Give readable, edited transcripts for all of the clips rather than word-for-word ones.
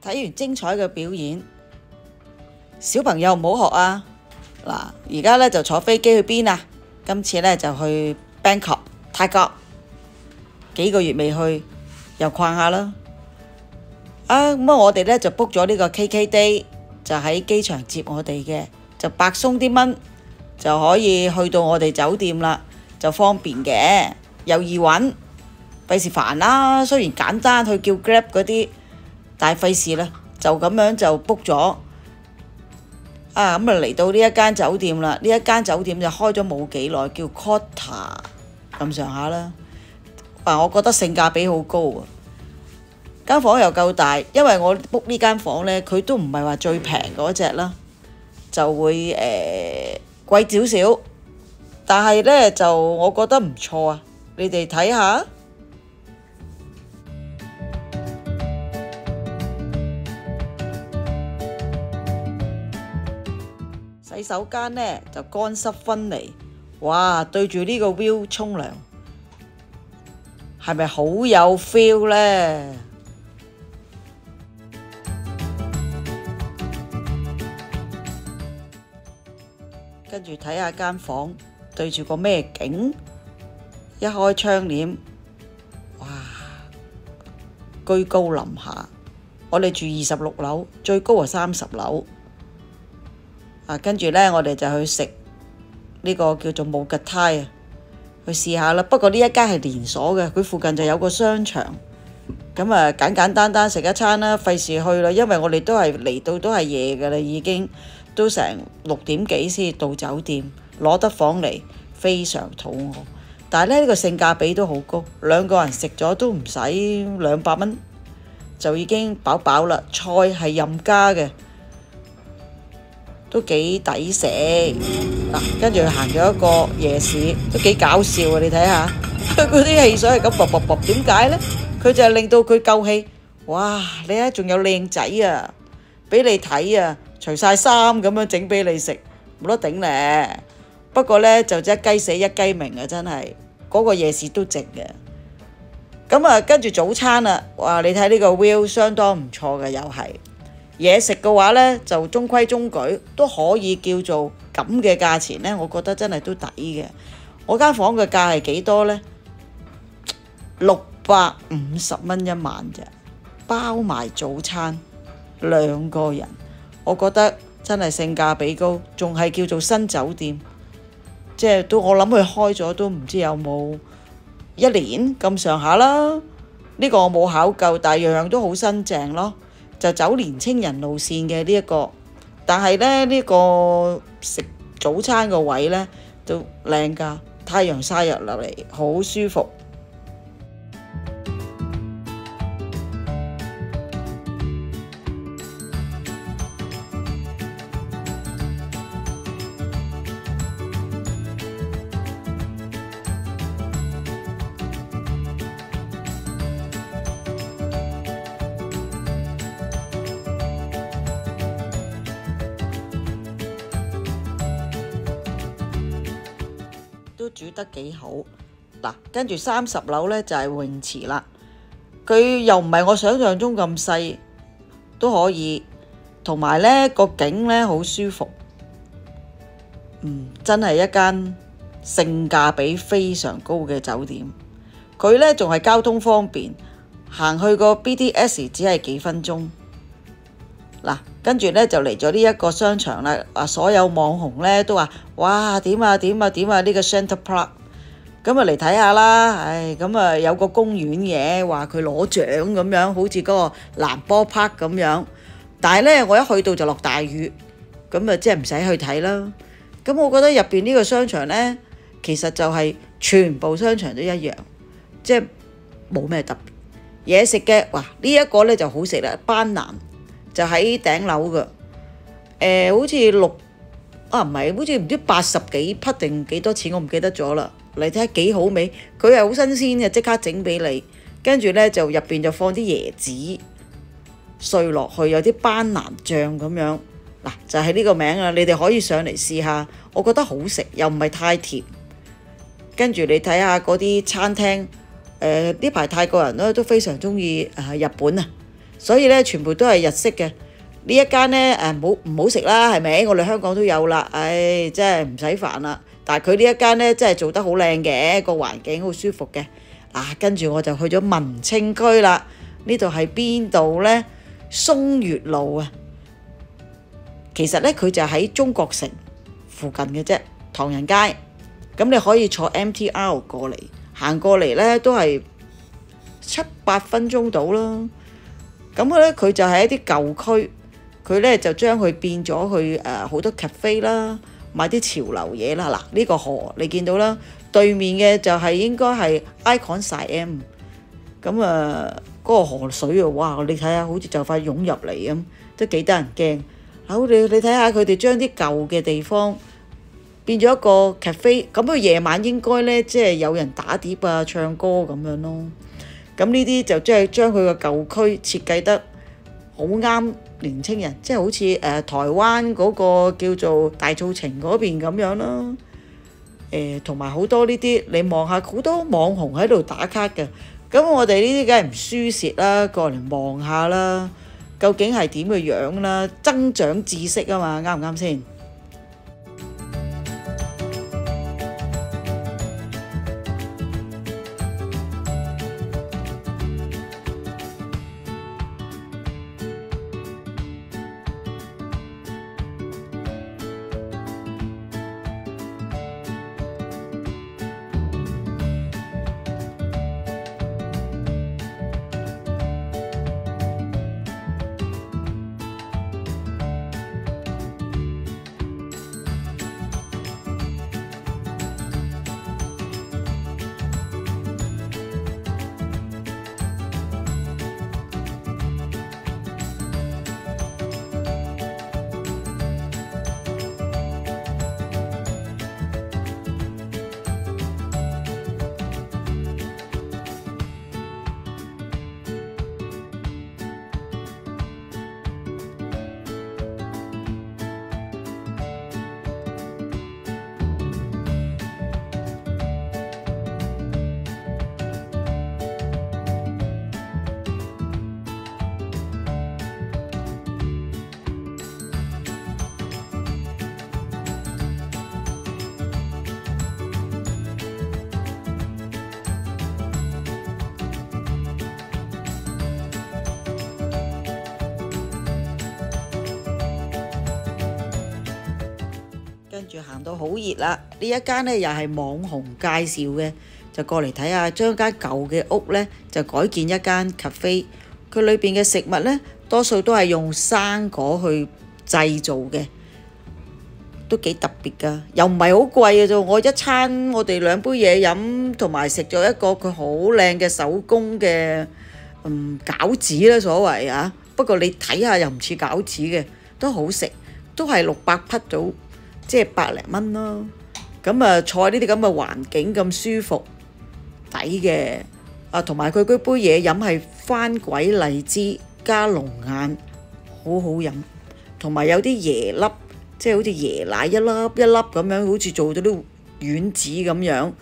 睇完精彩嘅表演，小朋友唔好學啊！嗱，而家咧就坐飛機去邊啊？今次咧就去 Bangkok 泰國，幾個月未去，又逛下啦。咁我哋咧就 book 咗呢個 KKday，就喺機場接我哋嘅，就百鬆啲蚊就可以去到我哋酒店啦，就方便嘅，又易揾，費事煩啦。雖然簡單，去叫 Grab 嗰啲，但係費事啦，就咁樣就 book 咗。咁嚟到呢一間酒店啦，呢一間酒店就開咗冇幾耐，叫 Cotta 咁上下啦。我覺得性價比好高啊！間房又夠大，因為我 book 呢間房呢，佢都唔係話最平嗰隻啦，就會貴少少，但係呢，就我覺得唔錯啊！你哋睇下。洗手間呢就乾濕分離，哇！對住呢個 view 沖涼，係咪好有 feel 呢？跟住睇下間房對住個咩景，一開窗簾，哇！居高臨下，我哋住26樓，最高係30樓。跟住呢，我哋就去食呢個叫做姆吉泰啊，去試下啦。不過呢一間係連鎖嘅，佢附近就有個商場，咁啊簡簡單單食一餐啦，費事去啦，因為我哋都係嚟到都係夜㗎啦，已經都成6點幾先到酒店，攞得房嚟，非常肚餓。但係呢個性價比都好高，2個人食咗都唔使200蚊，就已經飽飽啦。菜係任加嘅。都幾抵食嗱，跟住行咗一個夜市，都幾搞笑啊！你睇下，嗰啲汽水係咁啵啵啵，點解呢？佢就係令到佢夠氣。哇！你睇仲有靚仔啊，俾你睇啊，除晒衫咁樣整俾你食，冇得頂咧。不過呢，就一雞死一雞鳴啊，真係嗰個夜市都值嘅。咁啊，跟住早餐啊，哇！你睇呢個 view 相當唔錯嘅，又係。嘢食嘅話呢，就中規中矩，都可以叫做咁嘅價錢呢，我覺得真係都抵嘅。我間房嘅價係幾多呢？650蚊一晚啫，包埋早餐，2個人，我覺得真係性價比高，仲係叫做新酒店，即係都我諗佢開咗都唔知有冇1年咁上下啦。呢個我冇考究，但係樣樣都好新淨咯。就走年青人路線嘅呢一個，但係咧呢個食早餐個位呢都靚㗎，太陽曬入落嚟好舒服。都煮得幾好嗱，跟住30樓呢就係泳池啦，佢又唔係我想象中咁細，都可以，同埋呢個景呢好舒服，真係一間性價比非常高嘅酒店。佢呢仲係交通方便，行去個 BTS 只係幾分鐘。嗱，跟住呢就嚟咗呢一個商場啦，所有網紅呢都話：哇，點啊點啊點啊！呢個 Center Park， 咁啊嚟睇下啦。咁啊有個公園嘅，話佢攞獎咁樣，好似嗰個藍波 Park 咁樣。但係呢，我一去到就落大雨，咁啊即係唔使去睇啦。咁我覺得入邊呢個商場呢，其實就係全部商場都一樣，即係冇咩特別嘢食嘅。哇，呢一個呢就好食啦，班蘭。就喺頂樓嘅，好似唔係，好似唔知80幾匹定幾多錢，我唔記得咗啦。嚟睇下幾好味，佢係好新鮮嘅，即刻整俾你。跟住呢，就入邊就放啲椰子碎落去，有啲班蘭醬咁樣。嗱，就係呢個名啊！你哋可以上嚟試下，我覺得好食，又唔係太甜。跟住你睇下嗰啲餐廳，呢排泰國人咧都非常中意日本啊。所以咧全部都係日式嘅。呢一間咧唔好食啦，係咪？我哋香港都有啦，唉，真係唔使煩啦。但係佢呢一間咧真係做得好靚嘅，個環境好舒服嘅。跟住我就去咗文青區啦。呢度係邊度咧？松月路啊。其實咧佢就喺中國城附近嘅啫，唐人街。咁你可以坐 MTR 過嚟，行過嚟咧都係7-8分鐘到啦。咁咧佢就係一啲舊區。佢咧就將佢變咗去好多 cafe 啦，買啲潮流嘢啦。嗱，呢個河你見到啦，對面嘅就係應該係 Icon Siam。咁嗰個河水哇！你睇下，好似就快湧入嚟咁，都幾得人驚。好，你睇下佢哋將啲舊嘅地方變咗一個 cafe。咁佢夜晚應該咧即係有人打碟啊、唱歌咁樣咯。咁呢啲就即係將佢個舊區設計得好啱年青人，即係好似台灣嗰個叫做大稻埕嗰邊咁樣咯。同埋好多呢啲，你望下好多網紅喺度打卡嘅。咁我哋呢啲梗係唔輸蝕啦，過嚟望下啦，究竟係點嘅樣啦，增長知識啊嘛，啱唔啱先？跟住行到好熱啦，呢一間呢又係網紅介紹嘅，就過嚟睇下，將間舊嘅屋呢就改建一間 cafe。佢裏邊嘅食物呢，多數都係用生果去製造嘅，都幾特別㗎，又唔係好貴嘅啫。我一餐我哋2杯嘢飲，同埋食咗一個佢好靚嘅手工嘅餃子啦，所謂啊。不過你睇下又唔似餃子嘅，都好食，都係600匹到。即係100零蚊咯。咁坐呢啲咁嘅環境咁舒服，抵嘅。同埋佢嗰杯嘢飲係番鬼荔枝加龍眼，好好飲。同埋有啲椰粒，即係好似椰奶一粒一粒咁樣，好似做咗啲丸子咁樣。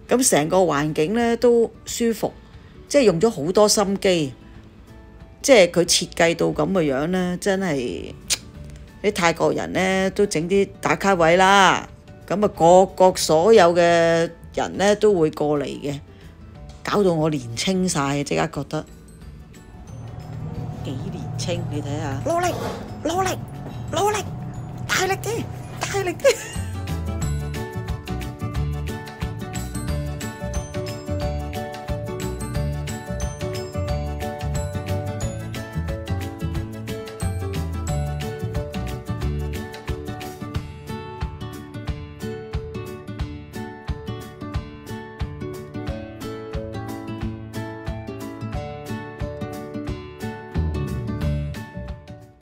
咁成個環境呢都舒服，即係用咗好多心機。即係佢設計到咁嘅樣呢，真係〜啲泰國人呢都整啲打卡位啦，咁個所有嘅人呢都會過嚟嘅，搞到我年青晒，即刻覺得幾年青。你睇下，努力努力努力，大力啲大力啲。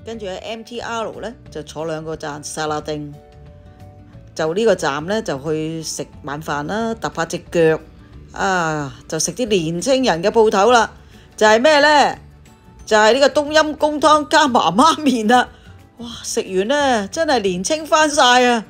跟住喺 MTR 咧就坐2個站，薩拉丁就呢個站咧就去食晚飯啦，揼下隻腳就食啲年青人嘅鋪頭啦。就係咩咧？就係呢個冬陰公湯加媽媽麵啦。哇！食完咧真係年青翻晒啊！